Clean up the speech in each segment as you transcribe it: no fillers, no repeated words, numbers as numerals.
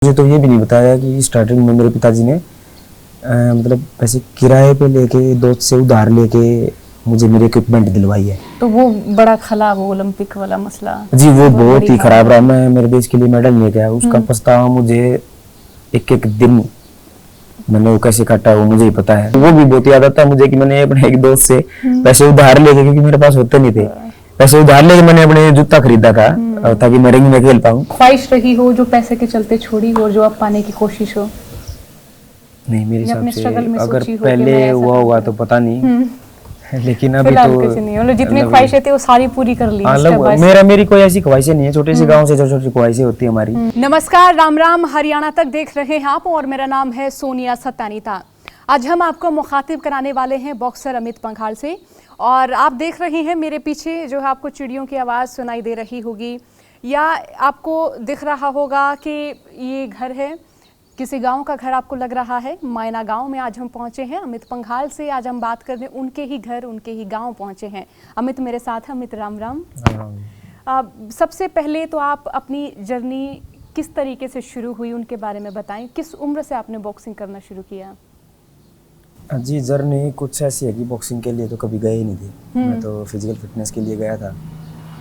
मुझे तो ये भी नहीं बताया कि स्टार्टिंग में मेरे पिताजी ने मतलब पैसे किराए पे लेके दोस्त से उधार लेके मुझे मेरे इक्विपमेंट दिलवाई है। तो वो बड़ा खला वो ओलंपिक वाला मसला जी वो बहुत ही खराब रहा। है। मैं मेरे देश के लिए मेडल लेके आया, उसका पछतावा मुझे एक एक दिन मैंने वो कैसे काटा वो मुझे ही पता है। वो भी बहुत याद आता है मुझे कि मैंने अपने एक दोस्त से पैसे उधार लेके, क्योंकि मेरे पास होते नहीं थे, पैसे उधार लेके मैंने अपने जूता खरीदा था ताकि मैं रिंग में खेल पाऊँ। ख्वाहिश रही हो जो पैसे के चलते छोड़ी हो और जो अब पाने की कोशिश हो? नहीं मेरे या हिसाब अपने से स्ट्रगल में अगर सोची हो कि मैं पहले ऐसा हुआ होगा तो पता नहीं, लेकिन अभी फिलहाल तो कुछ नहीं है। मतलब जितनी मतलब ख्वाहिशें थी वो सारी पूरी कर ली step by step। मेरी कोई ऐसी ख्वाहिशें नहीं है, छोटे से गांव से जो छोटी ख्वाहिशें होती है हमारी। नमस्कार, राम राम, हरियाणा तक देख रहे हैं आप और मेरा नाम है सोनिया सत्तानीता। आज हम आपको मुखातिब कराने वाले हैं बॉक्सर अमित पंघाल से। और आप देख रहे हैं मेरे पीछे जो है आपको चिड़ियों की आवाज़ सुनाई दे रही होगी या आपको दिख रहा होगा कि ये घर है, किसी गांव का घर आपको लग रहा है। मायना गांव में आज हम पहुंचे हैं अमित पंघाल से। आज हम बात करने उनके ही घर उनके ही गांव पहुंचे हैं। अमित मेरे साथ है। अमित राम राम। सबसे पहले तो आप अपनी जर्नी किस तरीके से शुरू हुई उनके बारे में बताएं। किस उम्र से आपने बॉक्सिंग करना शुरू किया? जी जर्नी कुछ ऐसी है कि बॉक्सिंग के लिए तो कभी गए ही नहीं थे। मैं तो फिजिकल फिटनेस के लिए गया था।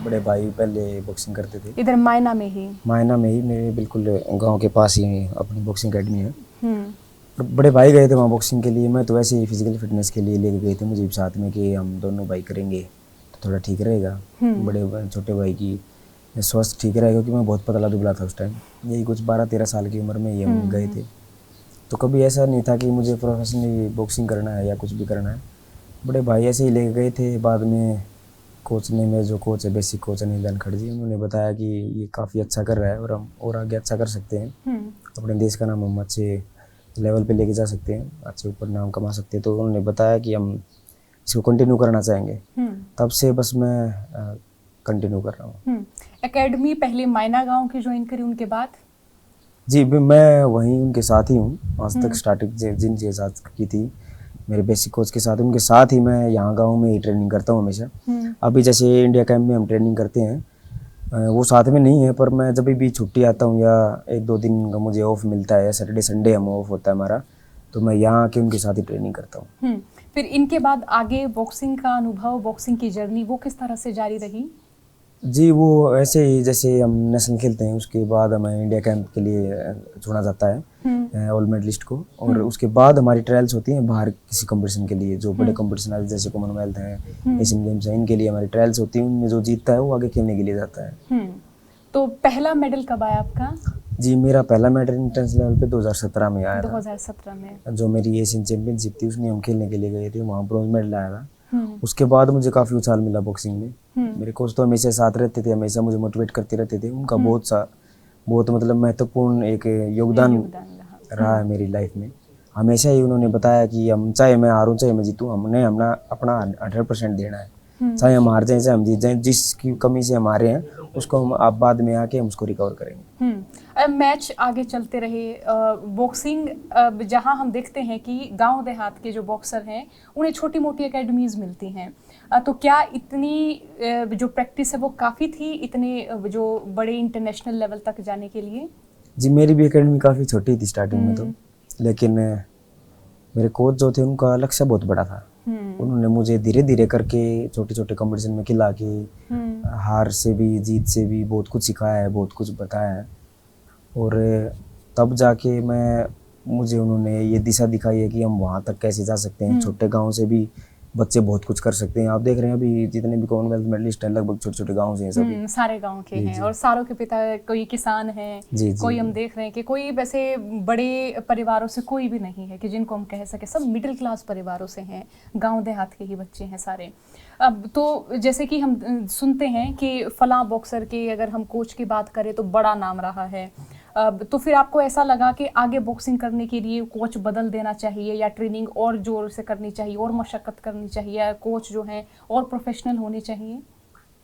बड़े भाई पहले बॉक्सिंग करते थे इधर मायना में ही। मायना में ही, मेरे बिल्कुल गांव के पास ही अपनी बॉक्सिंग अकेडमी है। बड़े भाई गए थे वहाँ बॉक्सिंग के लिए, मैं तो वैसे ही फिजिकल फिटनेस के लिए लेके गए थे मुझे भी साथ में कि हम दोनों भाई करेंगे तो थोड़ा ठीक रहेगा। बड़े छोटे भाई की स्वास्थ्य ठीक रहेगा, क्योंकि मैं बहुत पतला दुबला था उस टाइम। यही कुछ 12-13 साल की उम्र में ये हम गए थे। तो कभी ऐसा नहीं था कि मुझे प्रोफेशनली बॉक्सिंग करना है या कुछ भी करना है। बड़े भाई ऐसे ही लेके गए थे। बाद में कोच ने, मेरे जो कोच है, बेसिक कोच अनिल दानखड़ जी, उन्होंने बताया कि ये काफ़ी अच्छा कर रहा है और हम और आगे अच्छा कर सकते हैं। अपने देश का नाम हम अच्छे लेवल पे लेके जा सकते हैं, अच्छे ऊपर नाम कमा सकते हैं। तो उन्होंने बताया कि हम इसको कंटिन्यू करना चाहेंगे। तब से बस मैं कंटिन्यू कर रहा हूँ। एकेडमी पहले मायना गांव की ज्वाइन करी, उनके बाद? जी मैं वहीं उनके साथ ही हूँ आज तक। स्टार्टिंग जिनके साथ की थी मेरे बेसिक कोच के साथ, उनके साथ ही मैं यहाँ गांव में ही ट्रेनिंग करता हूँ हमेशा। अभी जैसे इंडिया कैंप में हम ट्रेनिंग करते हैं, वो साथ में नहीं है, पर मैं जब भी छुट्टी आता हूँ या 1-2 दिन का मुझे ऑफ मिलता है, सैटरडे संडे हम ऑफ होता है हमारा, तो मैं यहाँ आके उनके साथ ही ट्रेनिंग करता हूँ। फिर इनके बाद आगे बॉक्सिंग का अनुभव, बॉक्सिंग की जर्नी वो किस तरह से जारी रही? जी वो ऐसे ही जैसे हम नेशनल खेलते हैं उसके बाद हमें इंडिया कैंप के लिए चुना जाता है ऑल मेडलिस्ट को, और उसके बाद हमारी ट्रायल्स होती हैं बाहर किसी कंपटीशन के लिए। जो बड़े कंपटीशन आते हैं जैसे कॉमनवेल्थ है, एशियन गेम्स है, इनके लिए हमारी ट्रायल्स होती हैं। उनमें जो जीतता है वो आगे खेलने के लिए जाता है। तो पहला मेडल कब आया आपका? जी मेरा पहला मेडल इंटरनेशनल लेवल पे 2017 में आया 2017 में जो मेरी एशियन चैंपियनशिप थी उसमें हम खेलने के लिए गए थे, वहाँ ब्रॉन्ज मेडल आया था। उसके बाद मुझे काफ़ी उछाल मिला बॉक्सिंग में। मेरे कोच तो हमेशा साथ रहते थे, हमेशा मुझे मोटिवेट करते रहते थे। उनका बहुत मतलब महत्वपूर्ण एक योगदान रहा है मेरी लाइफ में। हमेशा ही उन्होंने बताया कि हम चाहे मैं हारूं चाहे मैं जीतूं, हमने अपना 100% देना है। चाहे हम हार जाए चाहे हम जीत जाए, जिसकी कमी से हम हारे हैं उसको हम आप बाद में आके हम उसको रिकवर करेंगे। मैच आगे चलते रहे। बॉक्सिंग जहां हम देखते हैं कि गांव देहात के जो बॉक्सर हैं उन्हें छोटी मोटी एकेडमीज मिलती हैं, तो क्या इतनी जो प्रैक्टिस है वो काफ़ी थी इतने जो बड़े इंटरनेशनल लेवल तक जाने के लिए? जी मेरी भी एकेडमी काफ़ी छोटी थी स्टार्टिंग में तो, लेकिन मेरे कोच जो थे उनका लक्ष्य बहुत बड़ा था। उन्होंने मुझे धीरे धीरे करके छोटे छोटे कंपटीशन में खिला के हार से भी जीत से भी बहुत कुछ सिखाया है, बहुत कुछ बताया है। और तब जाके मुझे उन्होंने ये दिशा दिखाई है कि हम वहाँ तक कैसे जा सकते हैं। छोटे गांव से भी बच्चे बहुत कुछ कर सकते हैं। आप देख रहे हैं अभी जितने भी कॉमनवेल्थ मेडलिस्ट हैं लगभग छोटे छोटे गांव से हैं सभी। सारे गांव के हैं और सारों के पिता कोई किसान हैं, कोई हम देख रहे हैं कि कोई वैसे बड़े परिवारों से कोई भी नहीं है कि जिनको हम कह सके सब मिडिल क्लास परिवारों से हैं, गांव देहात के ही बच्चे हैं सारे। अब तो जैसे कि हम सुनते हैं कि फलां बॉक्सर के अगर हम कोच की बात करें तो बड़ा नाम रहा है, तो फिर आपको ऐसा लगा कि आगे बॉक्सिंग करने के लिए कोच बदल देना चाहिए या ट्रेनिंग और जोर से करनी चाहिए और मशक्क़त करनी चाहिए या कोच जो हैं और प्रोफेशनल होने चाहिए?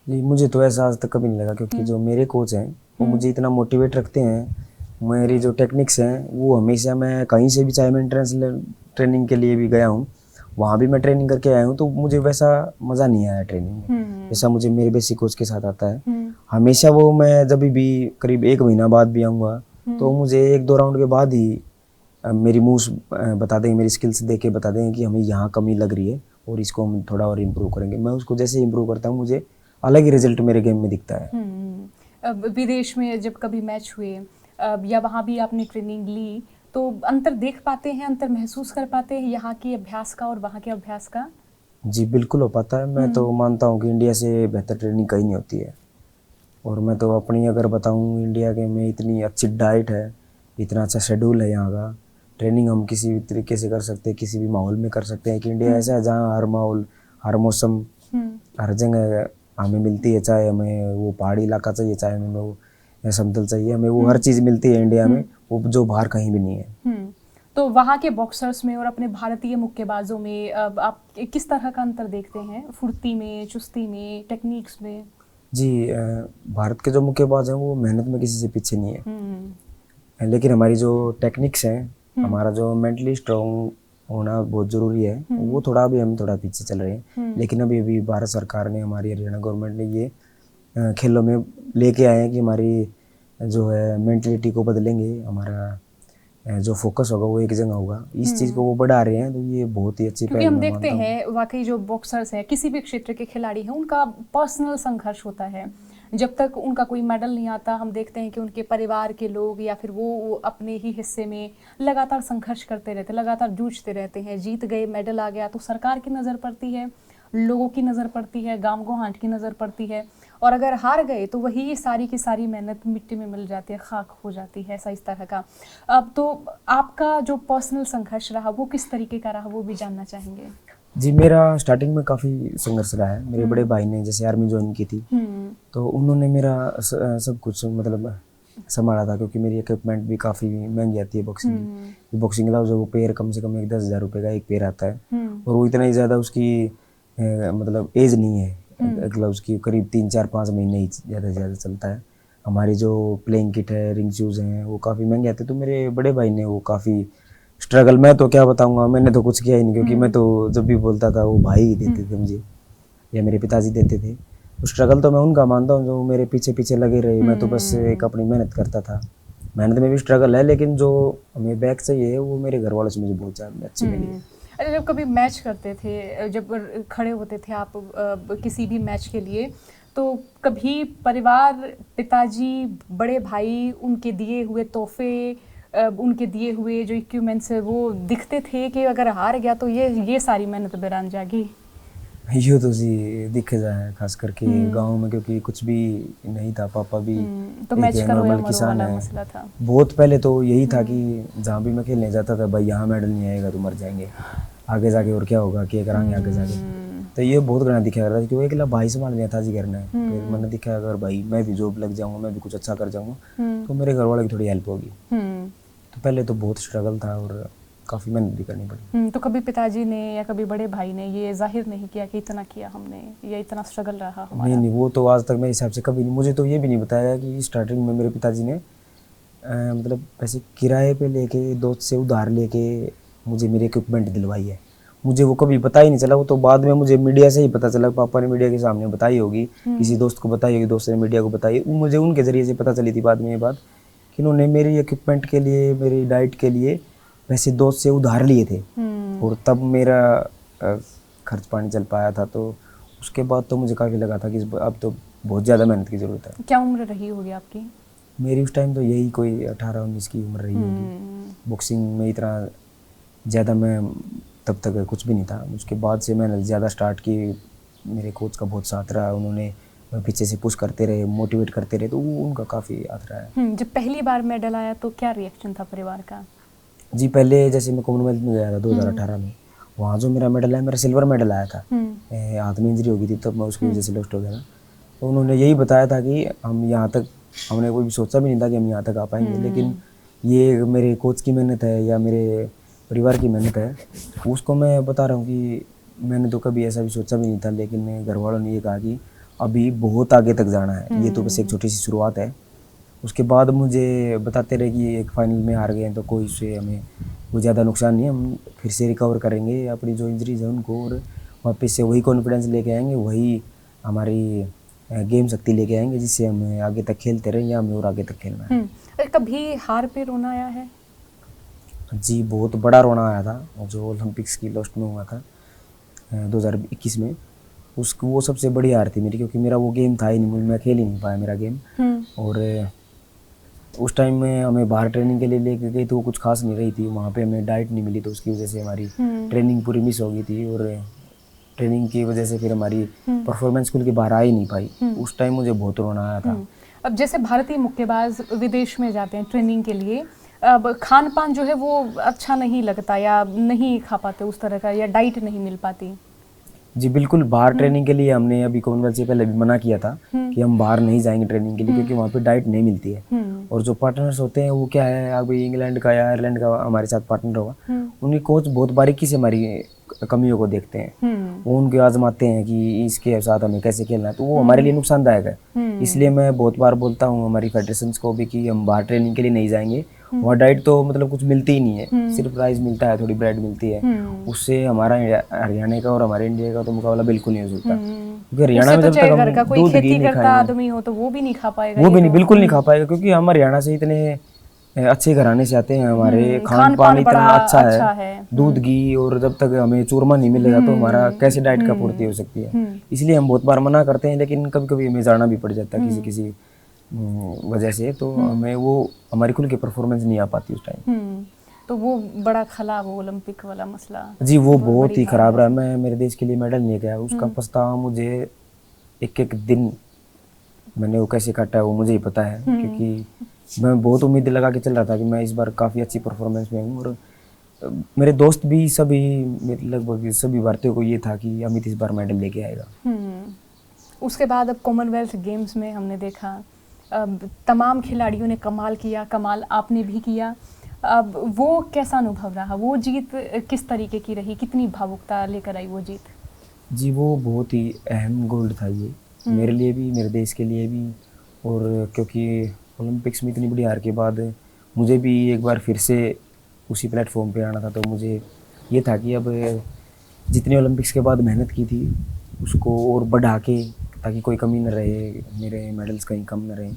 जी मुझे तो ऐसा आज तक कभी नहीं लगा, क्योंकि जो मेरे कोच हैं वो मुझे इतना मोटिवेट रखते हैं। मेरी जो टेक्निक्स हैं वो हमेशा, मैं कहीं से भी चाहे मैं इंटरनेशनल ट्रेनिंग के लिए भी गया हूँ वहाँ भी मैं ट्रेनिंग करके आया हूँ, तो मुझे वैसा मज़ा नहीं आया ट्रेनिंग में जैसा मुझे मेरे बेसिक कोच के साथ आता है। हमेशा वो मैं जब भी करीब 1 महीना बाद भी आऊँगा तो मुझे 1-2 राउंड के बाद ही मेरी मूव्स बता देंगे, मेरी स्किल्स देख के बता देंगे कि हमें यहाँ कमी लग रही है और इसको हम थोड़ा और इम्प्रूव करेंगे। मैं उसको जैसे इम्प्रूव करता हूँ मुझे अलग ही रिजल्ट मेरे गेम में दिखता है। अब विदेश में जब कभी मैच हुए या वहाँ भी आपने ट्रेनिंग ली तो अंतर देख पाते हैं, अंतर महसूस कर पाते हैं यहाँ की अभ्यास का और वहाँ के अभ्यास का? जी बिल्कुल हो पाता है। मैं तो मानता हूँ कि इंडिया से बेहतर ट्रेनिंग कहीं नहीं होती है। और मैं तो अपनी अगर बताऊँ, इंडिया के में इतनी अच्छी डाइट है, इतना अच्छा शेड्यूल है यहाँ का, ट्रेनिंग हम किसी भी तरीके से कर सकते हैं, किसी भी माहौल में कर सकते हैं। कि इंडिया ऐसा है जहाँ हर माहौल, हर मौसम, हर जगह हमें मिलती है। चाहे हमें वो पहाड़ी इलाका चाहिए, चाहे हमें वो समतल चाहिए, हमें वो हर चीज़ मिलती है इंडिया में, वो जो बाहर कहीं भी नहीं है। तो वहाँ के बॉक्सर्स में और अपने भारतीय मुक्केबाजों में आप किस तरह का अंतर देखते हैं? फुर्ती में, चुस्ती में, टेक्निक्स में? जी भारत के जो मुक्केबाज हैं वो मेहनत में किसी से पीछे नहीं है। लेकिन हमारी जो टेक्निक्स हैं, हमारा जो मेंटली स्ट्रॉन्ग होना बहुत ज़रूरी है, वो थोड़ा अभी हम थोड़ा पीछे चल रहे हैं। लेकिन अभी भारत सरकार ने, हमारी हरियाणा गवर्नमेंट ने ये खेलों में लेके आए हैं कि हमारी जो है मेंटलिटी को बदलेंगे, हमारा जो फोकस होगा वो एक जगह होगा। इस चीज़ को वो बढ़ा रहे हैं, तो ये बहुत ही अच्छी क्योंकि हम देखते हैं वाकई जो बॉक्सर्स हैं, किसी भी क्षेत्र के खिलाड़ी हैं, उनका पर्सनल संघर्ष होता है। जब तक उनका कोई मेडल नहीं आता, हम देखते हैं कि उनके परिवार के लोग या फिर वो अपने ही हिस्से में लगातार संघर्ष करते रहते, लगातार जूझते रहते हैं। जीत गए, मेडल आ गया तो सरकार की नज़र पड़ती है, लोगों की नज़र पड़ती है, गांव गुहांट की नज़र पड़ती है, और अगर हार गए तो वही सारी की सारी मेहनत मिट्टी में मिल जाती है, खाक हो जाती है, ऐसा इस तरह का। अब तो आपका जो पर्सनल संघर्ष रहा वो किस तरीके का रहा, वो भी जानना चाहेंगे। जी मेरा स्टार्टिंग में काफ़ी संघर्ष रहा है। मेरे बड़े भाई ने जैसे आर्मी ज्वाइन की थी, तो उन्होंने मेरा सब कुछ मतलब संभाला था, क्योंकि मेरी इक्विपमेंट भी काफ़ी महंगी आती है बॉक्सिंग की। बॉक्सिंग ग्लव्स वो पेयर कम से कम 10,000 रुपये का एक पेयर आता है, और वो इतना ही ज़्यादा उसकी मतलब एज नहीं है ग्लव्स की, करीब 3-4-5 महीने ही ज़्यादा से ज़्यादा चलता है। हमारी जो प्लेइंग किट है, रिंग शूज़ हैं, वो काफ़ी महंगे आते हैं। तो मेरे बड़े भाई ने वो काफ़ी स्ट्रगल, मैं तो क्या बताऊंगा, मैंने तो कुछ किया ही नहीं, क्योंकि मैं तो जब भी बोलता था वो भाई ही देते थे मुझे, या मेरे पिताजी देते थे। तो स्ट्रगल तो मैं उनका मानता हूँ जो मेरे पीछे पीछे लगे रहे। मैं तो बस एक अपनी मेहनत करता था। मेहनत में भी स्ट्रगल है, लेकिन जो हमें बैक चाहिए वो मेरे घर वालों से मुझे बहुत ज़्यादा अच्छी मिली। अरे जब कभी मैच करते थे, जब खड़े होते थे आप किसी भी मैच के लिए, तो कभी परिवार, पिताजी, बड़े भाई, उनके दिए हुए तोहफे, उनके दिए हुए जो इक्विपमेंट्स है वो दिखते थे कि अगर हार गया तो ये सारी मेहनत बेरान जाएगी? ये तो जी दिखे जाए, खास करके गांव में, क्योंकि कुछ भी नहीं था। पापा भी तो मैच का नॉर्मल किसान है। मसला था बहुत पहले तो यही था कि जहाँ भी मैं खेलने जाता था, भाई यहाँ मेडल नहीं आएगा तो मर जाएंगे आगे जाके, और क्या होगा, क्या कराएंगे आगे जाके। तो ये बहुत गणा दिखा कर रहा था, क्योंकि अकेला भाई संभाल लिया था जी घर ने। फिर मैंने दिखा अगर भाई मैं भी जॉब लग जाऊँगा, मैं भी कुछ अच्छा कर जाऊँगा, तो मेरे घर वालों की थोड़ी हेल्प होगी। तो पहले तो बहुत स्ट्रगल था और काफ़ी मेहनत भी करनी पड़ी। तो कभी पिताजी ने या कभी बड़े भाई ने ये जाहिर नहीं किया कि इतना किया हमने या इतना स्ट्रगल रहा हमारा? नहीं, वो तो आज तक मेरे हिसाब से कभी नहीं। मुझे तो ये भी नहीं बताया कि स्टार्टिंग में मेरे पिताजी ने मतलब पैसे किराए पे लेके, दोस्त से उधार लेके मुझे मेरी इक्विपमेंट दिलवाई है। मुझे वो कभी पता ही नहीं चला। वो तो बाद में मुझे मीडिया से ही पता चला। पापा ने मीडिया के सामने बताई होगी, किसी दोस्त को बताई होगी, दोस्त ने मीडिया को बताई, मुझे उनके ज़रिए से पता चली थी बाद में ये बात कि उन्होंने मेरी इक्विपमेंट के लिए, मेरी डाइट के लिए पैसे दोस्त से उधार लिए थे, और तब मेरा खर्च पानी चल पाया था। तो उसके बाद तो मुझे काफ़ी लगा था कि अब तो बहुत ज़्यादा मेहनत की ज़रूरत है। क्या उम्र रही होगी आपकी? मेरी उस टाइम तो यही कोई 18-19 की उम्र रही होगी। बॉक्सिंग में इतना ज़्यादा मैं तब तक कुछ भी नहीं था। उसके बाद से मैंने ज़्यादा स्टार्ट की। मेरे कोच का बहुत साथ रहा, उन्होंने पीछे से पुश करते रहे, मोटिवेट करते रहे, तो उनका काफ़ी हाथ रहा है। जब पहली बार मेडल आया तो क्या रिएक्शन था परिवार का? जी पहले जैसे मैं कॉमनवेल्थ में गया था 2018 में, वहाँ जो मेरा मेडल है, मेरा सिल्वर मेडल आया था। हाथ में इंजरी हो गई थी, तब मैं उसकी वजह से लॉस्ट हो गया था। तो उन्होंने यही बताया था कि हम यहाँ तक, हमने कोई भी सोचा भी नहीं था कि हम यहाँ तक आ पाएंगे, लेकिन ये मेरे कोच की मेहनत है या मेरे परिवार की मेहनत है। उसको मैं बता रहा हूँ कि मैंने तो कभी ऐसा भी सोचा भी नहीं था, लेकिन घर वालों ने ये कहा कि अभी बहुत आगे तक जाना है, ये तो बस एक छोटी सी शुरुआत है। उसके बाद मुझे बताते रहे कि एक फाइनल में हार गए हैं तो कोई उससे हमें कोई ज़्यादा नुकसान नहीं है, हम फिर से रिकवर करेंगे अपनी जो इंजरीज है उनको, और वापस से वही कॉन्फिडेंस लेके आएंगे, वही हमारी गेम शक्ति लेके आएंगे, जिससे हम आगे तक खेलते रहेंगे, हमें और आगे तक खेलना है। कभी हार पे रोना आया है? जी बहुत बड़ा रोना आया था जो ओलंपिक्स की लास्ट में हुआ था 2021 में। उसको वो सबसे बड़ी हार थी मेरी, क्योंकि मेरा वो गेम था ही नहीं, मैं खेल ही नहीं पाया मेरा गेम। और उस टाइम में हमें बाहर ट्रेनिंग के लिए लेके गई तो वो कुछ खास नहीं रही थी, वहाँ पे हमें डाइट नहीं मिली, तो उसकी वजह से हमारी ट्रेनिंग पूरी मिस हो गई थी। और ट्रेनिंग की वजह से फिर हमारी परफॉर्मेंस खुल के बाहर आ ही नहीं पाई। उस टाइम मुझे बहुत रोना आया था। अब जैसे भारतीय मुक्केबाज विदेश में जाते हैं ट्रेनिंग के लिए, अब खान पान जो है वो अच्छा नहीं लगता या नहीं खा पाते उस तरह का, या डाइट नहीं मिल पाती? जी बिल्कुल, बाहर ट्रेनिंग के लिए हमने अभी कॉमनवेल्थ से पहले भी मना किया था कि हम बाहर नहीं जाएंगे ट्रेनिंग के लिए, क्योंकि वहाँ पे डाइट नहीं मिलती है। और जो पार्टनर्स होते हैं वो क्या है, अभी इंग्लैंड का या आयरलैंड का हमारे साथ पार्टनर होगा, उनकी कोच बहुत बारीकी से हमारी कमियों को देखते हैं, वो उनके आजमाते हैं कि इसके साथ हमें कैसे खेलना है, तो वो हमारे लिए नुकसानदायक है। इसलिए मैं बहुत बार बोलता हूँ हमारी फेडरेशंस को भी कि हम बाहर ट्रेनिंग के लिए नहीं जाएंगे। वहाँ डाइट तो मतलब कुछ मिलती ही नहीं है, सिर्फ राइस मिलता है, थोड़ी ब्रेड मिलती है, उससे हमारा हरियाणा का और हमारे इंडिया का तो मुकाबला बिल्कुल नहीं हो सकता। क्योंकि हरियाणा में जब तक हम दूध घी नहीं खाएंगे, आदमी हो तो वो भी नहीं खा पाएगा, वो भी नहीं, बिल्कुल नहीं खा पाएगा, क्योंकि हम हरियाणा से इतने अच्छे घराने से आते हैं, हमारे खान पान इतना अच्छा है, दूध घी, और जब तक हमें चूरमा नहीं मिलेगा तो हमारा कैसे डाइट का पूर्ति हो सकती है। इसलिए हम बहुत बार मना करते हैं, लेकिन कभी कभी हमें जाना भी पड़ जाता है किसी वजह से, तो हमें वो हमारी खुल के परफॉर्मेंस नहीं आ पाती उस टाइम। तो वो बड़ा खला वो ओलंपिक वाला मसला। जी वो बहुत ही खराब रहा। मैं मेरे देश के लिए मेडल नहीं गया, उसका पछतावा मुझे एक एक दिन मैंने वो कैसे काटा है वो मुझे ही पता है, क्योंकि मैं बहुत उम्मीद लगा के चल रहा था कि मैं इस बार काफ़ी अच्छी परफॉर्मेंस में हूँ। और मेरे दोस्त भी सभी, मेरे लगभग सभी भारतीयों को ये था कि अमित इस बार मेडल लेके आएगा। उसके बाद अब कॉमनवेल्थ गेम्स में हमने देखा तमाम खिलाड़ियों ने कमाल किया, कमाल आपने भी किया। अब वो कैसा अनुभव रहा, वो जीत किस तरीके की रही, कितनी भावुकता लेकर आई वो जीत? जी वो बहुत ही अहम गोल्ड था ये मेरे लिए भी, मेरे देश के लिए भी। और क्योंकि ओलंपिक्स में इतनी बड़ी हार के बाद मुझे भी एक बार फिर से उसी प्लेटफॉर्म पे आना था, तो मुझे ये था कि अब जितनी ओलंपिक्स के बाद मेहनत की थी उसको और बढ़ा के, ताकि कोई कमी न रहे, मेरे मेडल्स कहीं कम न रहे,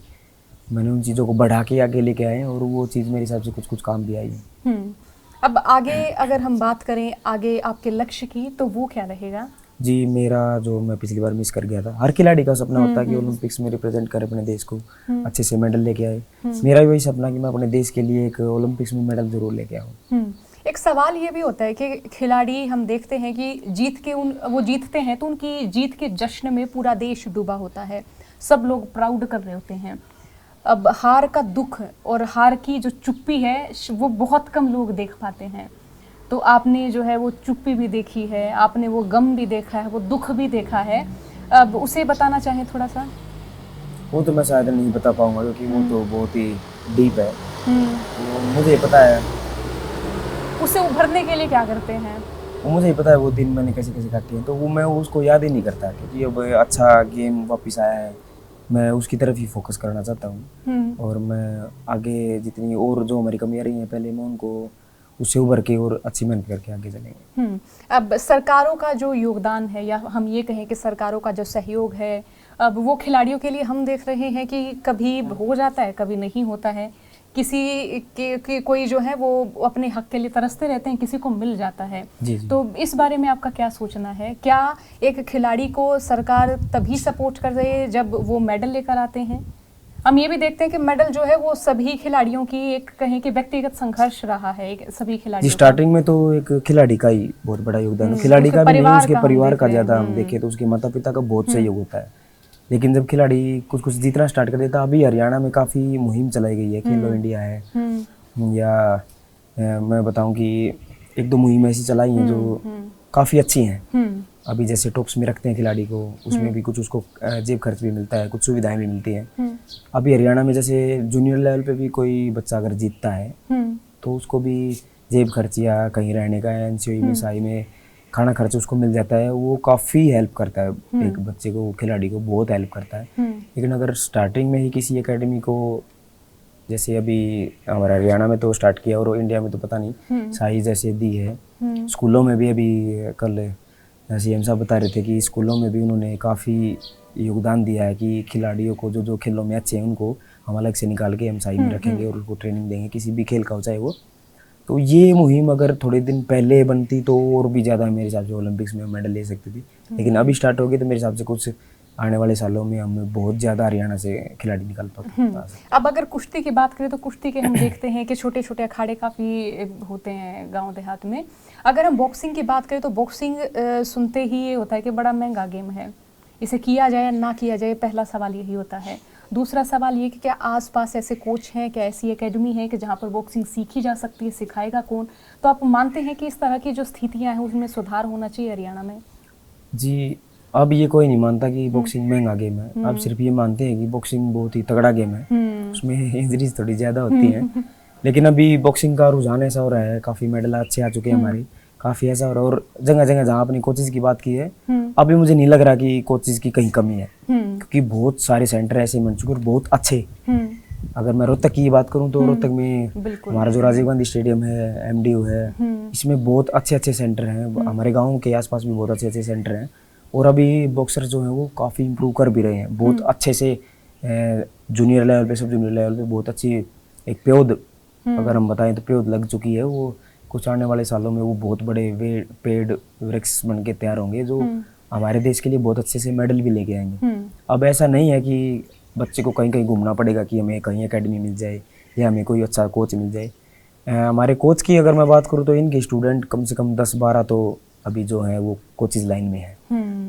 मैंने उन चीज़ों को बढ़ा के आगे लेके आए, और वो चीज़ मेरे हिसाब से कुछ कुछ काम भी आई है। अब आगे अगर हम बात करें आगे आपके लक्ष्य की, तो वो क्या रहेगा? जी मेरा जो मैं पिछली बार मिस कर गया था, हर खिलाड़ी का सपना होता है कि ओलंपिक्स में रिप्रेजेंट करे अपने देश को, अच्छे से मेडल लेके आए। मेरा भी वही सपना कि मैं अपने देश के लिए एक ओलंपिक्स में मेडल जरूर लेके आऊँ। एक सवाल ये भी होता है कि खिलाड़ी हम देखते हैं कि वो जीतते हैं तो उनकी जीत के जश्न में पूरा देश डूबा होता है, सब लोग प्राउड कर रहे होते हैं। अब हार का दुख और हार की जो चुप्पी है वो बहुत कम लोग देख पाते हैं, तो आपने जो है वो चुप्पी भी देखी है, आपने वो गम भी देखा है, वो दुख भी देखा है। अब उसे बताना चाहें थोड़ा सा? वो तो मैं शायद नहीं बता पाऊंगा, क्योंकि वो तो बहुत ही डीप है, वो मुझे पता है। उसे उभरने के लिए क्या करते हैं? वो मुझे पता है वो दिन मैंने कैसे कैसे काटे हैं, तो वो मैं उसको याद ही नहीं करता, क्योंकि अब अच्छा गेम वापस आया है, मैं उसकी तरफ ही फोकस करना चाहता हूँ। और मैं आगे जितनी और जो हमारी कमियाँ रही हैं पहले, मैं उनको उससे उभर के और अच्छी मेहनत करके आगे चलेंगे। अब सरकारों का जो योगदान है, या हम ये कहें कि सरकारों का जो सहयोग है, अब वो खिलाड़ियों के लिए हम देख रहे हैं कि कभी हो जाता है, कभी नहीं होता है। किसी के कोई जो है वो अपने हक के लिए तरसते रहते हैं, किसी को मिल जाता है। जी। तो इस बारे में आपका क्या सोचना है? क्या एक खिलाड़ी को सरकार तभी सपोर्ट कर रही है जब वो मेडल लेकर आते हैं? हम ये भी देखते हैं कि मेडल जो है वो सभी खिलाड़ियों की एक कहें कि व्यक्तिगत संघर्ष रहा है, सभी खिलाड़ियों। स्टार्टिंग में तो एक खिलाड़ी का ही बहुत बड़ा योगदान है, खिलाड़ी का भी नहीं, उसके परिवार का ज्यादा हम देखें तो उसके माता पिता का बहुत सहयोग होता है। लेकिन जब खिलाड़ी कुछ कुछ जीतना स्टार्ट कर देता, अभी हरियाणा में काफ़ी मुहिम चलाई गई है, खेलो इंडिया है, या मैं बताऊं कि एक दो मुहिम ऐसी चलाई हैं जो काफ़ी अच्छी हैं। अभी जैसे टॉप्स में रखते हैं खिलाड़ी को, उसमें भी कुछ उसको जेब खर्च भी मिलता है, कुछ सुविधाएं भी मिलती हैं। अभी हरियाणा में जैसे जूनियर लेवल पे भी कोई बच्चा अगर जीतता है तो उसको भी जेब खर्च या कहीं रहने का एनसीओई में साई में खाना खर्च उसको मिल जाता है। वो काफ़ी हेल्प करता है एक बच्चे को, खिलाड़ी को बहुत हेल्प करता है। लेकिन अगर स्टार्टिंग में ही किसी एकेडमी को, जैसे अभी हमारा हरियाणा में तो स्टार्ट किया और इंडिया में तो पता नहीं, साई जैसे दी है, स्कूलों में भी अभी कल सीएम साहब बता रहे थे कि स्कूलों में भी उन्होंने काफ़ी योगदान दिया है कि खिलाड़ियों को जो जो खेलों में अच्छे हैं उनको हम अलग से निकाल के हम साई में रखेंगे और उनको ट्रेनिंग देंगे, किसी भी खेल का हो चाहे वो। तो ये मुहिम अगर थोड़े दिन पहले बनती तो और भी ज़्यादा मेरे हिसाब से ओलंपिक्स में मेडल ले सकती थी, लेकिन अभी स्टार्ट हो गई तो मेरे हिसाब से कुछ आने वाले सालों में हम बहुत ज़्यादा हरियाणा से खिलाड़ी निकाल पाते। अब अगर कुश्ती की बात करें तो कुश्ती के हम देखते हैं कि छोटे छोटे अखाड़े काफ़ी होते हैं गांव देहात में। अगर हम बॉक्सिंग की बात करें तो बॉक्सिंग सुनते ही ये होता है कि बड़ा महंगा गेम है, इसे किया जाए या ना किया जाए, पहला सवाल यही होता है। दूसरा सवाल ये कि क्या आसपास ऐसे कोच हैं, क्या ऐसी एकेडमी है कि जहाँ पर बॉक्सिंग सीखी जा सकती है, सिखाएगा कौन? तो आप मानते हैं कि इस तरह की जो स्थितियाँ हैं उसमें सुधार होना चाहिए हरियाणा में? जी, अब ये कोई नहीं मानता कि बॉक्सिंग महंगा गेम है, अब सिर्फ ये मानते हैं कि बॉक्सिंग बहुत ही तगड़ा गेम है, उसमें इंजरीज थोड़ी ज़्यादा होती हैं। लेकिन अभी बॉक्सिंग का रुझान ऐसा हो रहा है, काफ़ी मेडल अच्छे आ चुके हैं हमारे, काफ़ी ऐसा हो रहा है। और जगह जगह जहाँ अपनी कोचेज़ की बात की है, अभी मुझे नहीं लग रहा कि कोचेज़ की कहीं कमी है, क्योंकि बहुत सारे सेंटर ऐसे बन चुके हैं बहुत अच्छे। अगर मैं रोहतक की बात करूं तो रोहतक में हमारा जो राजीव गांधी स्टेडियम है, MDU है, इसमें बहुत अच्छे अच्छे सेंटर हैं। हमारे गाँव के आसपास भी बहुत अच्छे अच्छे सेंटर हैं, और अभी बॉक्सर जो हैं वो काफ़ी इम्प्रूव कर भी रहे हैं बहुत अच्छे से। जूनियर लेवल पे, सब जूनियर लेवल पे बहुत अच्छी एक प्योद, अगर हम बताएं तो प्योद लग चुकी है। वो कुछ आने वाले सालों में वो बहुत बड़े पेड़ वृक्ष बन के तैयार होंगे, जो हमारे देश के लिए बहुत अच्छे से मेडल भी लेके आएंगे। अब ऐसा नहीं है कि बच्चे को कहीं कहीं घूमना पड़ेगा कि हमें कहीं एकेडमी मिल जाए या हमें कोई अच्छा कोच मिल जाए। हमारे कोच की अगर मैं बात करूँ तो इनके स्टूडेंट कम से कम 10-12 तो अभी जो है वो कोचिज लाइन में है,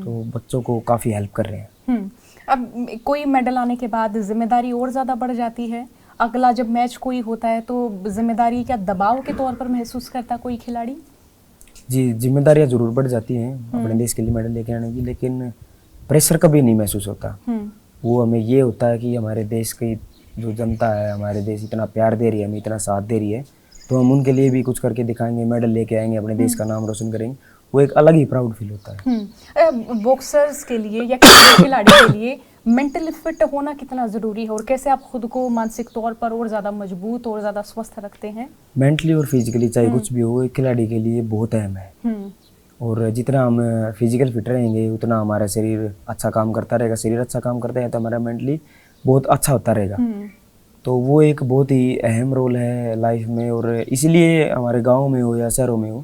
तो बच्चों को काफ़ी हेल्प कर रहे हैं। अब कोई मेडल आने के बाद जिम्मेदारी और ज़्यादा बढ़ जाती है। अगला जब मैच कोई होता है तो जिम्मेदारी क्या दबाव के तौर पर महसूस करता कोई खिलाड़ी? जी, जिम्मेदारियाँ जरूर बढ़ जाती हैं अपने देश के लिए मेडल लेके आने की, लेकिन प्रेशर कभी नहीं महसूस होता। वो हमें ये होता है कि हमारे देश की जो जनता है, हमारे देश इतना प्यार दे रही है, हमें इतना साथ दे रही है, तो हम उनके लिए भी कुछ करके दिखाएंगे, मेडल लेके आएंगे, अपने देश का नाम रोशन करेंगे। वो एक अलग ही प्राउड फील होता है। बॉक्सर्स के लिए या किसी खिलाड़ी के लिए मेंटली फिट होना कितना ज़रूरी है, और कैसे आप खुद को मानसिक तौर पर और ज़्यादा मजबूत और ज़्यादा स्वस्थ रखते हैं? मेंटली और फिजिकली चाहे कुछ भी हो, एक खिलाड़ी के लिए बहुत अहम है। और जितना हम फिजिकल फिट रहेंगे उतना हमारा शरीर अच्छा काम करता रहेगा। शरीर अच्छा काम करता है तो हमारा मेंटली बहुत अच्छा होता रहेगा। तो वो एक बहुत ही अहम रोल है लाइफ में, और इसीलिए हमारे गाँव में हो या शहरों में हो,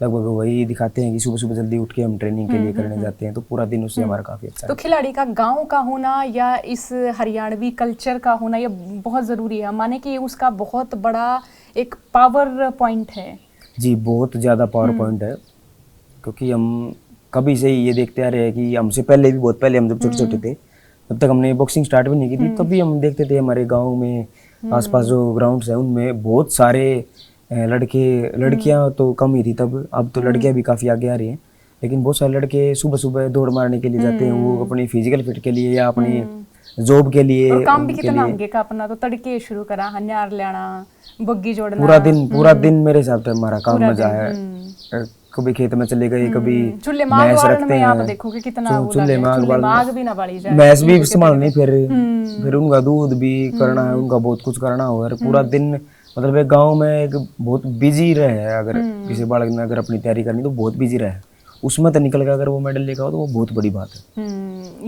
लगभग वही दिखाते हैं कि सुबह सुबह जल्दी उठ के हम ट्रेनिंग के लिए करने जाते हैं, तो पूरा दिन उससे हमारा काफ़ी अच्छा है। तो खिलाड़ी का गांव का होना या इस हरियाणवी कल्चर का होना ये बहुत ज़रूरी है, माने कि उसका बहुत बड़ा एक पावर पॉइंट है। जी, बहुत ज़्यादा पावर पॉइंट है, क्योंकि हम कभी से ही ये देखते आ रहे हैं कि हमसे पहले भी, बहुत पहले हम जब छोटे छोटे थे, जब तक हमने बॉक्सिंग स्टार्ट भी नहीं की थी, तभी हम देखते थे हमारे गाँव में आसपास जो ग्राउंड्स हैं उनमें बहुत सारे लड़कियां तो कम ही थी तब, अब तो लड़कियां भी काफ़ी आगे आ रही हैं, लेकिन बहुत सारे लड़के सुबह सुबह दौड़ मारने के लिए जाते हैं, वो अपनी फिजिकल फिट के लिए या अपनी जॉब के लिए। और काम भी कितना आगे का अपना, तो तड़के शुरू करा, हन्यार लेना, बग्गी जोड़ना, पूरा दिन मेरे हिसाब से हमारा काम मजा है। कभी खेत में चले गए, कभी मैच रखते हैं, आप देखोगे कितना चूल्हे माग भी ना बाड़ी जाए, मैच भी संभालनी, फिर उनका दूध भी करना है, उनका बहुत कुछ करना हो, और पूरा दिन मतलब एक गांव में एक बहुत बिजी रहे। अगर किसी बालक ने अगर अपनी तैयारी करनी तो बहुत बिजी रहे, उसमें तो निकल के अगर वो मेडल लेकर आओ तो वो बहुत बड़ी बात है।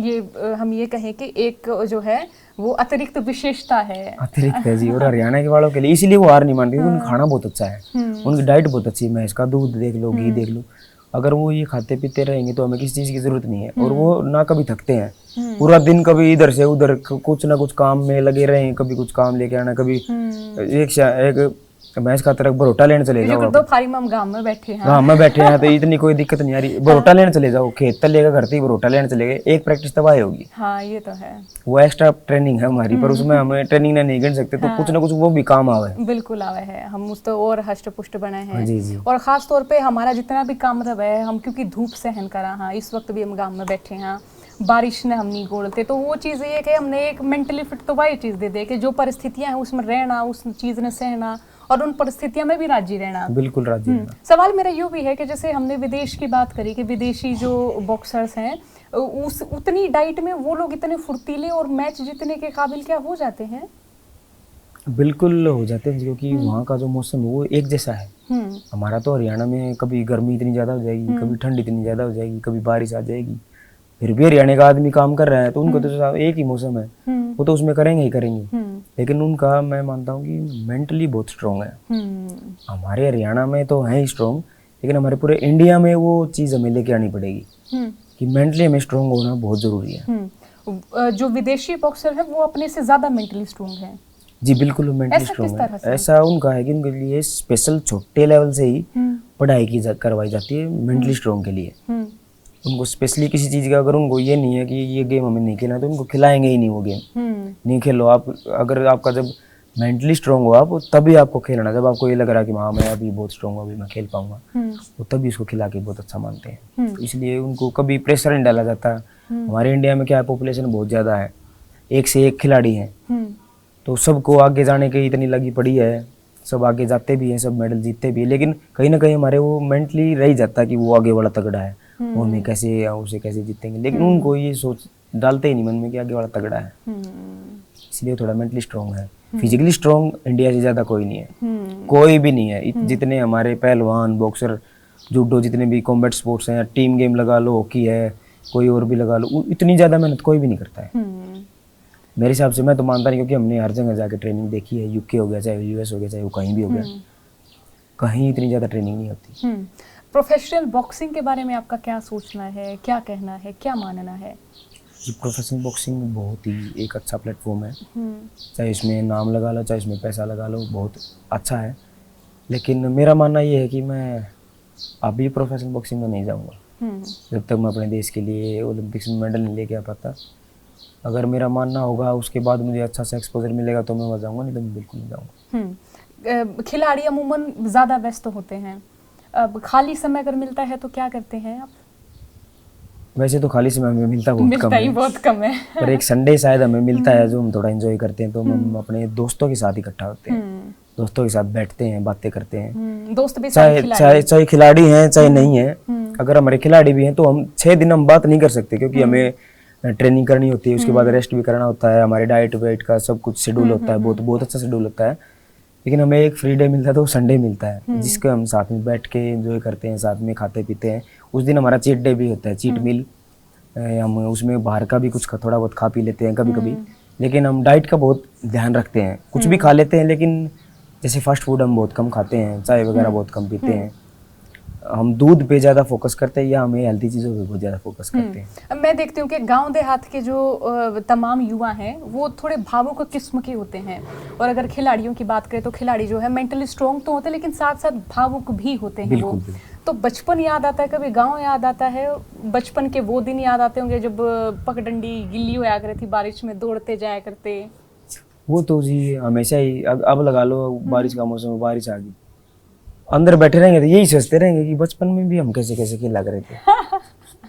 ये हम ये कहें कि एक जो है वो अतिरिक्त विशेषता है, अतिरिक्त है जी। और हरियाणा के वालों के लिए इसीलिए वो हार नहीं मानते, क्योंकि उनका खाना बहुत अच्छा है, उनकी डाइट बहुत अच्छी है। भैंस का दूध देख लो, घी देख लो, अगर वो ये खाते पीते रहेंगे तो हमें किसी चीज़ की जरूरत नहीं है। और वो ना कभी थकते हैं, पूरा दिन कभी इधर से उधर कुछ ना कुछ काम में लगे रहे, कभी कुछ काम लेके आना, कभी एक भैंस का तरफ बरोटा लेने चले जाओ, तो फारी में हम गांव में बैठे हैं, गांव में बैठे हैं तो इतनी कोई दिक्कत नहीं आ रही, बरोटा लेने चले जाओ, खेत तक लेकर घर से ही बरोटा लेने चले गए, एक प्रैक्टिस तबाही होगी। हाँ, ये तो है, वो एक्स्ट्रा ट्रेनिंग है हमारी, पर उसमें हमें ट्रेनिंग नहीं गिन सकते, तो कुछ ना कुछ वो भी काम आवे, बिल्कुल आवे है, हम उस तो और हष्ट पुष्ट बने हैं। जी जी। और खास तौर पे हमारा जितना भी काम है, हम क्योंकि धूप सहन करा, हाँ इस वक्त भी हम गाँव में बैठे हैं, बारिश ने हम नहीं गोलते, तो वो चीज़ ये कि हमने एक मेंटली फिट तो वही चीज़ दे दे कि जो परिस्थितियां हैं उसमें रहना, उस चीज़ ने सहना और उन परिस्थितियों में भी राजी रहना। बिल्कुल राजी रहना। सवाल मेरा यूँ भी है कि जैसे हमने विदेश की बात करी कि विदेशी जो बॉक्सर्स हैं उस उतनी डाइट में वो लोग इतने फुर्तीले और मैच जीतने के काबिल क्या हो जाते हैं? बिल्कुल हो जाते हैं, क्योंकि वहाँ का जो मौसम है वो एक जैसा है। हमारा तो हरियाणा में कभी गर्मी इतनी ज़्यादा हो जाएगी, कभी ठंड इतनी ज़्यादा हो जाएगी, कभी बारिश आ जाएगी, फिर भी हरियाणा का आदमी काम कर रहा है तो उनको तो एक ही मौसम है, वो तो उसमें करेंगे ही करेंगे। लेकिन उनका मैं मानता हूँ कि मेंटली बहुत स्ट्रॉन्ग है। हमारे हरियाणा में तो है ही स्ट्रॉन्ग, लेकिन हमारे पूरे इंडिया में वो चीज़ हमें लेके आनी पड़ेगी कि मेंटली हमें स्ट्रॉन्ग होना बहुत ज़रूरी है। जो विदेशी बॉक्सर है वो अपने से ज्यादा मेंटली स्ट्रॉन्ग है। जी बिल्कुल, मेंटली ऐसा किस स्ट्रॉन्ग तरह है। से? ऐसा उनका है कि उनके लिए स्पेशल छोटे लेवल से ही पढ़ाई करवाई जाती है मेंटली स्ट्रॉन्ग के लिए। उनको स्पेशली किसी चीज़ का अगर उनको ये नहीं है कि ये गेम हमें नहीं खेलना, तो उनको खिलाएंगे ही नहीं वो गेम। नहीं खेलो आप, अगर आपका जब मेंटली स्ट्रॉन्ग हो आप, तभी आपको खेलना। जब आपको ये लग रहा है कि हाँ मैं अभी बहुत स्ट्रॉन्ग हूँ, अभी मैं खेल पाऊंगा, तो तभी उसको खिला के बहुत अच्छा मानते हैं। तो इसलिए उनको कभी प्रेशर नहीं डाला जाता। हमारे इंडिया में क्या है, पॉपुलेशन बहुत ज़्यादा है, एक से एक खिलाड़ी हैं, तो सबको आगे जाने की इतनी लगी पड़ी है, सब आगे जाते भी हैं, सब मेडल जीतते भी हैं, लेकिन कहीं ना कहीं हमारे वो मेंटली रह जाता है कि वो आगे वाला तगड़ा है, वो हमें कैसे उसे कैसे जीतेंगे। लेकिन उनको ये सोच डालते ही नहीं मन में कि आगे वाला तगड़ा है, इसलिए थोड़ा मेंटली स्ट्रॉन्ग है। फिजिकली स्ट्रॉन्ग इंडिया से ज़्यादा कोई नहीं है, कोई भी नहीं है। जितने हमारे पहलवान, बॉक्सर, जूडो, जितने भी कॉम्बैट स्पोर्ट्स हैं, टीम गेम लगा लो, हॉकी है, कोई और भी लगा लो, इतनी ज़्यादा मेहनत कोई भी नहीं करता है मेरे हिसाब से। मैं तो मानता नहीं, क्योंकि हमने हर जगह जाके ट्रेनिंग देखी है, यूके हो गया, चाहे यूएस हो गया, चाहे वो कहीं भी हो गया, कहीं इतनी ज़्यादा ट्रेनिंग नहीं होती। प्रोफेशनल बॉक्सिंग के बारे में आपका क्या सोचना है, क्या कहना है, क्या मानना है? जी, प्रोफेशनल बॉक्सिंग बहुत ही एक अच्छा प्लेटफॉर्म है, चाहे इसमें नाम लगा लो, चाहे इसमें पैसा लगा लो, बहुत अच्छा है। लेकिन मेरा मानना ये है कि मैं अभी प्रोफेशनल बॉक्सिंग में नहीं जाऊंगा जब तक मैं अपने देश के लिए ओलंपिक्स में मेडल नहीं लेके आ पाता। अगर मेरा मानना होगा उसके बाद मुझे अच्छा सा एक्सपोजर मिलेगा तो मैं वहाँ जाऊँगा, नहीं तो मैं बिल्कुल नहीं जाऊँगा। खिलाड़ी अमूमन ज़्यादा व्यस्त होते हैं, अब खाली समय अगर मिलता है तो क्या करते हैं आप? वैसे तो खाली समय हमें मिलता बहुत कम है पर एक संडे शायद हमें मिलता है जो हम थोड़ा एंजॉय करते हैं, तो हम अपने दोस्तों के साथ इकट्ठा होते हैं, दोस्तों के साथ बैठते हैं, बातें करते हैं। दोस्त भी चाहे खिलाड़ी हैं चाहे नहीं है, अगर हमारे खिलाड़ी भी हैं तो हम 6 दिन हम बात नहीं कर सकते, क्योंकि हमें ट्रेनिंग करनी होती है, उसके बाद रेस्ट भी करना होता है, हमारे डाइट वेट का सब कुछ शेड्यूल होता है, बहुत अच्छा शेड्यूल होता है। लेकिन हमें एक फ्री डे मिलता है तो संडे मिलता है, जिसको हम साथ में बैठ के एंजॉय करते हैं, साथ में खाते पीते हैं। उस दिन हमारा चीट डे भी होता है, चीट मील, हम उसमें बाहर का भी कुछ थोड़ा बहुत खा पी लेते हैं कभी कभी, लेकिन हम डाइट का बहुत ध्यान रखते हैं। कुछ भी खा लेते हैं, लेकिन जैसे फास्ट फूड हम बहुत कम खाते हैं, चाय वगैरह बहुत कम पीते हैं, हम दूध पे ज़्यादा फोकस करते हैं, या हमें हेल्थी चीज़ों पे बहुत ज़्यादा फोकस करते हैं। मैं देखती हूँ कि गांव देहात के जो तमाम युवा हैं वो थोड़े भावुक किस्म के होते हैं, और अगर खिलाड़ियों की बात करें तो खिलाड़ी जो है मेंटली स्ट्रॉन्ग तो होते हैं, लेकिन साथ साथ भावुक भी होते हैं। वो तो बचपन याद आता है, कभी गांव याद आता है, बचपन के वो दिन याद आते होंगे जब पगडंडी गिल्ली होया करती थी, बारिश में दौड़ते जाया करते। वो तो जी हमेशा ही, अब लगा लो बारिश का मौसम, बारिश आ गई, अंदर बैठे रहेंगे तो यही सोचते रहेंगे कि बचपन में भी हम कैसे कैसे खेला करे थे।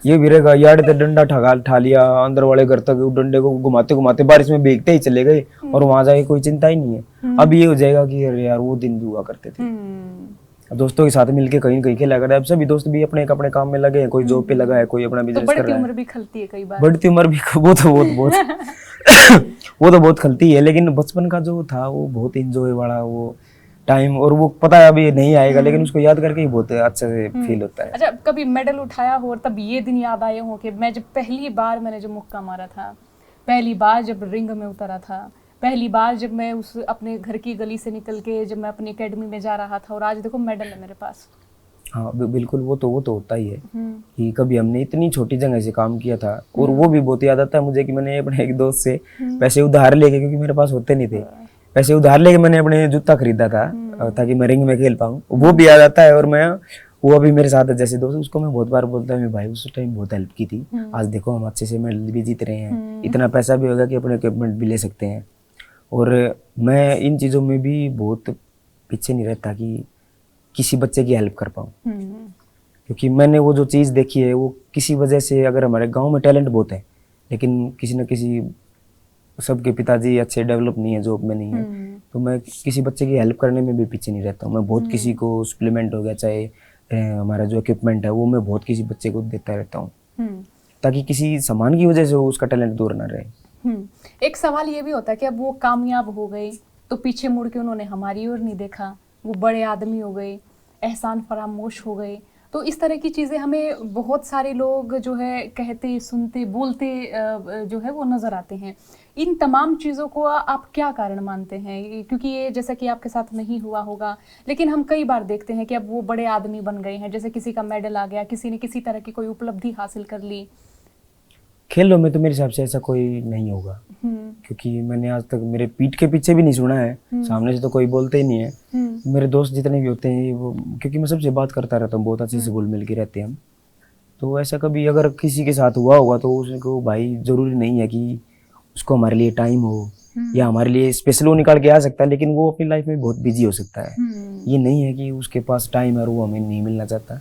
ये भी रहेगा, यार तो डंडा ठा लिया, अंदर वाले घर तक डंडे को घुमाते घुमाते बारिश में भीगते ही चले गए, और वहां जाके कोई चिंता ही नहीं है। अब ये हो जाएगा कि अरे यार वो दिन भी हुआ करते थे, दोस्तों के साथ मिलके कहीं न कहीं खेला करते। अब सभी दोस्त भी अपने अपने काम में लगे हैं, कोई जॉब पे लगा है, कोई अपना बिजनेस कर रहा है। बढ़ती उम्र भी खलती है कई बार, बढ़ती उम्र भी वो तो बहुत खलती है, लेकिन बचपन का जो था वो बहुत एंजॉय वाला वो टाइम, और वो पता है अभी नहीं आएगा, लेकिन उसको याद करके ही बहुत अच्छे से फील होता है। अच्छा, कभी मेडल उठाया हो और तब ये दिन याद आए हो कि मैं जब पहली बार मैंने जब मुक्का मारा था, पहली बार जब रिंग में उतरा था, पहली बार जब मैं उस अपने घर की गली से निकल के जब मैं अपनी एकेडमी में जा रहा था, और आज देखो मेडल है मेरे पास। हाँ बिल्कुल, वो तो होता ही है कि कभी हमने इतनी छोटी जगह से काम किया था, और वो भी बहुत याद आता है मुझे कि मैंने अपने एक दोस्त से पैसे उधार लेके, क्योंकि मेरे पास होते नहीं थे, पैसे उधार लेके मैंने अपने जूता खरीदा था ताकि मैं रिंग में खेल पाऊँ। वो भी याद आता है, और मैं वो अभी मेरे साथ है जैसे दोस्त, उसको मैं बहुत बार बोलता हूँ भाई उस टाइम बहुत हेल्प की थी, आज देखो हम अच्छे से मेडल भी जीत रहे हैं, इतना पैसा भी होगा कि अपने इक्विपमेंट भी ले सकते हैं। और मैं इन चीज़ों में भी बहुत पीछे नहीं रहता कि किसी बच्चे की हेल्प कर पाऊँ, क्योंकि मैंने वो जो चीज़ देखी है वो किसी वजह से, अगर हमारे गाँव में टैलेंट बहुत है, लेकिन किसी न किसी सबके पिताजी अच्छे डेवलप नहीं है, जॉब में नहीं है, तो मैं किसी बच्चे की हेल्प करने में भी पीछे नहीं रहता हूँ। मैं बहुत किसी को सप्लीमेंट हो गया, चाहे हमारा जो इक्विपमेंट है वो मैं बहुत किसी बच्चे को देता रहता हूँ, ताकि किसी सामान की वजह से वो उसका टैलेंट दूर ना रहे। एक सवाल ये भी होता है कि अब वो कामयाब हो गए तो पीछे मुड़ के उन्होंने हमारी ओर नहीं देखा, वो बड़े आदमी हो गए, एहसान फरामोश हो गए, तो इस तरह की चीज़ें हमें बहुत सारे लोग जो है कहते, सुनते, बोलते जो है वो नज़र आते हैं। इन तमाम चीज़ों को आप क्या कारण मानते हैं? क्योंकि ये जैसा कि आपके साथ नहीं हुआ होगा, लेकिन हम कई बार देखते हैं कि अब वो बड़े आदमी बन गए हैं, जैसे किसी का मेडल आ गया, किसी ने किसी तरह की कोई उपलब्धि हासिल कर ली। खेलों में तो मेरे हिसाब से ऐसा कोई नहीं होगा, क्योंकि मैंने आज तक मेरे पीठ के पीछे भी नहीं सुना है, सामने से तो कोई बोलते ही नहीं है। मेरे दोस्त जितने भी होते हैं वो, क्योंकि मैं सबसे बात करता रहता हूँ, बहुत अच्छे से घुल मिल के रहते हैं हम, तो ऐसा कभी अगर किसी के साथ हुआ होगा तो उसको भाई जरूरी नहीं है कि उसको हमारे लिए टाइम हो या हमारे लिए स्पेशल वो निकाल के आ सकता है, लेकिन वो अपनी लाइफ में बहुत बिजी हो सकता है। ये नहीं है कि उसके पास टाइम है और वो हमें नहीं मिलना चाहता,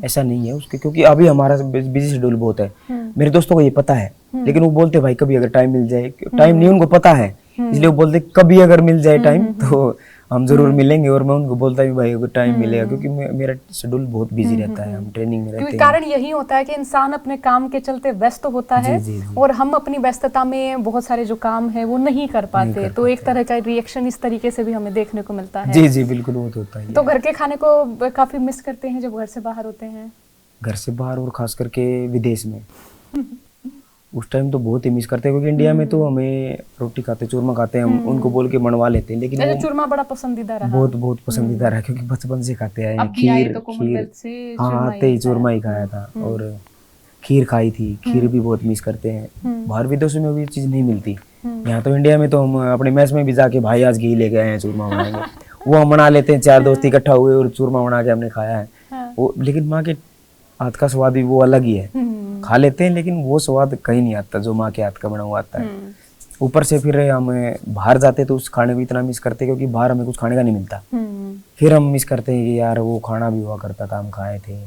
ऐसा नहीं है उसके, क्योंकि अभी हमारा बिजी शेड्यूल बहुत है। मेरे दोस्तों को ये पता है, लेकिन वो बोलते भाई कभी अगर टाइम मिल जाए, टाइम नहीं उनको पता है, इसलिए वो बोलते कभी अगर मिल जाए टाइम तो हम जरूर मिलेंगे। और मैं उनको बोलता भी भाई अगर टाइम मिलेगा, क्योंकि मेरा शेड्यूल बहुत बिजी रहता है, हम ट्रेनिंग में रहते हैं। क्योंकि कारण यही होता है कि इंसान अपने काम के चलते व्यस्त होता है और हम अपनी व्यस्तता में बहुत सारे जो काम है वो नहीं कर पाते, तो एक तरह का रिएक्शन इस तरीके से भी हमें देखने को मिलता है। जी जी बिल्कुल, वो तो होता है। तो घर के खाने को काफी मिस करते हैं जब घर से बाहर होते हैं? घर से बाहर और खास करके विदेश में उस टाइम तो बहुत ही मिस करते हैं, क्योंकि इंडिया में तो हमें रोटी खाते, चूरमा खाते हैं, हम उनको बोल के बनवा लेते हैं, लेकिन वो चूरमा बड़ा पसंदीदा रहा। बहुत बहुत पसंदीदा रहा, क्योंकि बचपन से खाते आए हैं। खीर हाँ आते ही चूरमा ही खाया था, और खीर खाई थी, खीर भी बहुत मिस करते हैं। बाहर विदेशों में भी चीज नहीं मिलती, यहाँ तो इंडिया में तो हम अपने मैस में भी जाके भाई आज घी लेके आए हैं, चूरमा बनाएंगे, वो हम बना लेते हैं, 4 दोस्त इकट्ठा हुए और चूरमा बना के हमने खाया है वो। लेकिन माँ के हाथ का स्वाद भी वो अलग ही है, खा लेते हैं, लेकिन वो स्वाद कहीं नहीं आता जो माँ के हाथ का बना हुआ आता है। ऊपर से फिर हम बाहर जाते तो उस खाने को इतना मिस करते, क्योंकि बाहर हमें कुछ खाने का नहीं मिलता। फिर हम मिस करते हैं कि यार वो खाना भी हुआ करता था, हम खाए थे,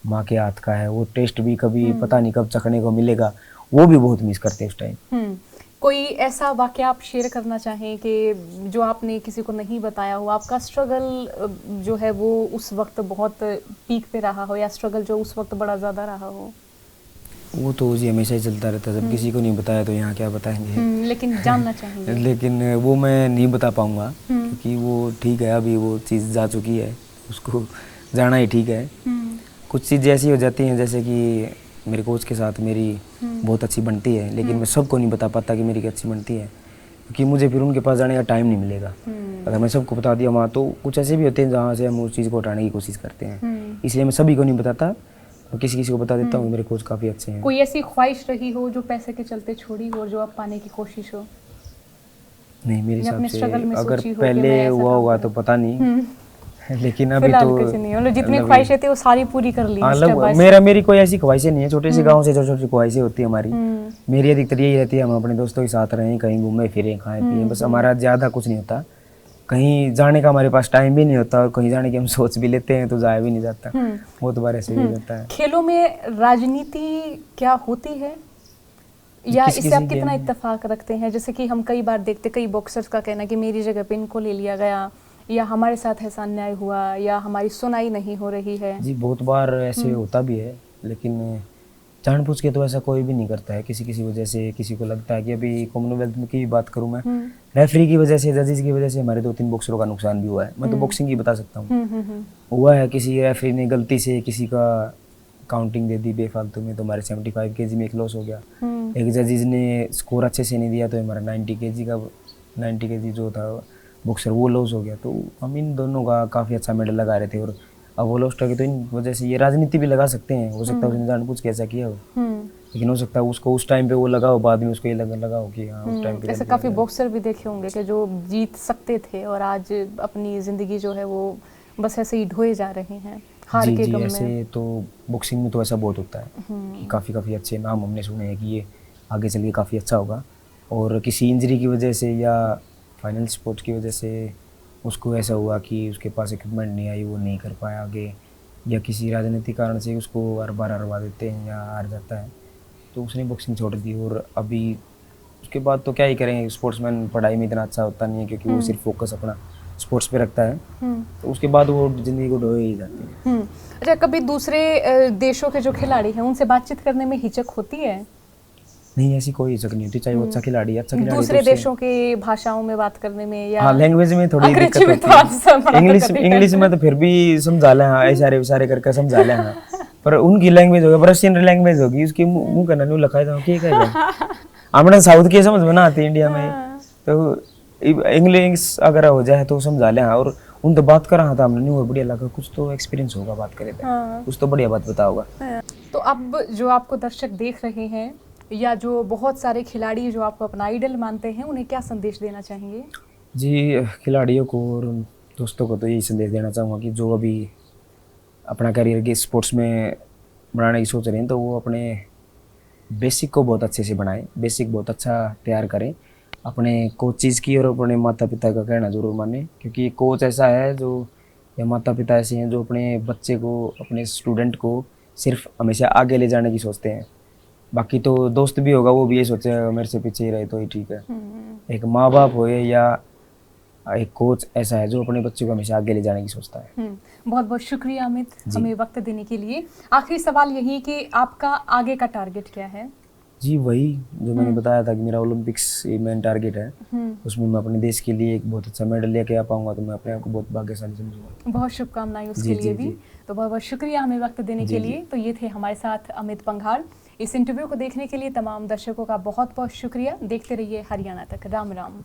माँ के हाथ का है, वो टेस्ट भी कभी पता नहीं कब चखने को मिलेगा, वो भी बहुत मिस करते हैं उस टाइम। कोई ऐसा वाक्य आप शेयर करना चाहें कि जो आपने किसी को नहीं बताया हो, आपका स्ट्रगल जो है वो उस वक्त बहुत पीक पे रहा हो, या स्ट्रगल जो उस वक्त बड़ा ज्यादा रहा हो? वो तो जी हमेशा ही चलता रहता है, जब किसी को नहीं बताया तो यहाँ क्या बताएंगे। लेकिन जानना चाहेंगे। लेकिन वो मैं नहीं बता पाऊंगा, क्योंकि वो ठीक है, अभी वो चीज़ जा चुकी है, उसको जाना ही ठीक है। कुछ चीज़ें ऐसी हो जाती हैं, जैसे कि मेरे कोच के साथ मेरी बहुत अच्छी बनती है, लेकिन मैं सबको नहीं बता पाता कि मेरी अच्छी बनती है, क्योंकि मुझे फिर उनके पास जाने का टाइम नहीं मिलेगा। अगर मैं सबको बता दिया वहाँ, तो कुछ ऐसे भी होते हैं जहाँ से हम उस चीज़ को हटाने की कोशिश करते हैं, इसलिए मैं सभी को नहीं बताता, और किसी किसी को बता देता हूँ। मेरे कोच काफ़ी अच्छे हैं। कोई ऐसी ख्वाहिश रही हो जो पैसे के चलते छोड़ी हो और जो आप पाने की कोशिश हो? नहीं, मेरे हिसाब से अगर पहले हुआ होगा तो पता नहीं, लेकिन अभी तो जितनी ख्वाहिशें थी वो सारी पूरी कर ली। मेरी कोई ऐसी ख्वाहिशें नहीं है, छोटे से गांव से छोटी छोटी ख्वाहिशें होती है हमारी। मेरी अधिकतर यही रहती है, हम अपने दोस्तों के साथ रहें, कहीं घूमें फिरें, खाएं पिएं, बस हमारा ज़्यादा कुछ नहीं होता। कहीं जाने का हमारे पास टाइम भी नहीं होता, और कहीं जाने की हम सोच भी लेते हैं तो जाया भी नहीं जाता, बहुत बार ऐसे भी होता है। खेलों में राजनीति क्या होती है, या इससे आप कितना इत्तेफाक रखते हैं? जैसे कि हम कई बार देखते, कई बॉक्सर्स का कहना है कि मेरी जगह पे इनको ले लिया गया, या हमारे साथ ऐसा अन्याय हुआ, या हमारी सुनाई नहीं हो रही है। जी बहुत बार ऐसे होता भी है, लेकिन जानबूझ के तो ऐसा कोई भी नहीं करता है। किसी किसी वजह से किसी को लगता है कि अभी कॉमनवेल्थ की बात करूं मैं, रेफरी की वजह से, जजेस की वजह से हमारे 2-3 बॉक्सरों का नुकसान भी हुआ है। मैं तो बॉक्सिंग ही बता सकता हूँ। हुआ है, किसी रेफरी ने गलती से किसी का काउंटिंग दे दी बेफालतू में, तो हमारे 75 kg में एक लॉस हो गया। एक जजेस ने स्कोर अच्छे से नहीं दिया, तो हमारा 90 kg जो था बॉक्सर वो लॉस हो गया। तो हम इन दोनों का काफ़ी अच्छा मेडल लगा रहे थे, और अब वो लॉस हो गया, तो इन वजह से ये राजनीति भी लगा सकते हैं। हो सकता है उसने जानबूझ के ऐसा किया हो, लेकिन हो सकता है उसको उस टाइम पे वो लगा हो, बाद में उसको ये लगा हो कि हाँ उस टाइम पे। ऐसे काफ़ी बॉक्सर भी देखे होंगे कि जो जीत सकते थे और आज अपनी ज़िंदगी जो है वो बस ऐसे ही ढोए जा रहे हैं हार के गम में। ऐसे तो बॉक्सिंग में तो ऐसा बहुत होता है कि काफ़ी अच्छे नाम हमने सुने हैं कि ये आगे चल के काफ़ी अच्छा होगा, और किसी इंजरी की वजह से या फाइनल स्पोर्ट्स की वजह से उसको ऐसा हुआ कि उसके पास इक्विपमेंट नहीं आई, वो नहीं कर पाया आगे, या किसी राजनीतिक कारण से उसको हर बार हरवा देते हैं या हार जाता है, तो उसने बॉक्सिंग छोड़ दी। और अभी उसके बाद तो क्या ही करेंगे, स्पोर्ट्समैन पढ़ाई में इतना अच्छा होता नहीं है, क्योंकि वो सिर्फ फोकस अपना स्पोर्ट्स पे रखता है, तो उसके बाद वो ज़िंदगी को ढोए ही जाती है। अच्छा, कभी दूसरे देशों के जो खिलाड़ी हैं उनसे बातचीत करने में हिचक होती है? नहीं, ऐसी कोई हिचक नहीं होती, चाहे वो अच्छा खिलाड़ी है, अच्छा खिलाड़ी दूसरे देशों की भाषाओं में बात करने में, या हाँ लैंग्वेज में थोड़ी दिक्कत होती है। इंग्लिश में तो फिर भी समझा लें, हाँ इशारे विशारे करके समझा लें, हाँ, पर उनकी लैंग्वेज होगी, रशियन लैंग्वेज होगी, उसकी मुंह करना नहीं लखाए जाओ, ठीक है हमने साउथ की समझ में ना आती इंडिया में, तो इंग्लिश अगर हो जाए तो समझा ले। और उन तो बात कर रहा था हमने, नहीं और बढ़िया लगा, कुछ तो एक्सपीरियंस होगा बात करे तो, कुछ तो बढ़िया बात बता होगा। तो अब जो आपको दर्शक देख रहे हैं या जो बहुत सारे खिलाड़ी जो आपको अपना आइडल मानते हैं, उन्हें क्या संदेश देना चाहेंगे? जी, खिलाड़ियों को और दोस्तों को तो यही संदेश देना चाहूँगा कि जो अभी अपना करियर की स्पोर्ट्स में बनाने की सोच रहे हैं, तो वो अपने बेसिक को बहुत अच्छे से बनाएं, बेसिक बहुत अच्छा तैयार करें, अपने कोचेज़ की और अपने माता पिता का कहना ज़रूर मानें, क्योंकि कोच ऐसा है जो, या माता पिता ऐसे हैं जो अपने बच्चे को, अपने स्टूडेंट को सिर्फ हमेशा आगे ले जाने की सोचते हैं। बाकी तो दोस्त भी होगा, वो भी ये सोचेगा मेरे से पीछे ही रहे तो ही ठीक है। एक माँ बाप हो या एक कोच ऐसा है जो अपने बच्चे को हमेशा आगे ले जाने की सोचता है। बहुत बहुत शुक्रिया अमित, हमें वक्त देने के लिए। आखिरी सवाल यही कि आपका आगे का टारगेट क्या है? जी, वही जो मैंने बताया था कि मेरा ओलंपिक्स मेन टारगेट है, उसमें मैं अपने देश के लिए एक बहुत अच्छा मेडल लेके आ पाऊंगा, तो मैं अपने आप को बहुत भाग्यशाली समझूंगा। बहुत शुभकामनाएं उसके लिए भी। तो बहुत बहुत शुक्रिया हमें वक्त देने के लिए। तो ये थे हमारे साथ अमित पंघाल। इस इंटरव्यू को देखने के लिए तमाम दर्शकों का बहुत बहुत शुक्रिया। देखते रहिए हरियाणा तक। राम राम।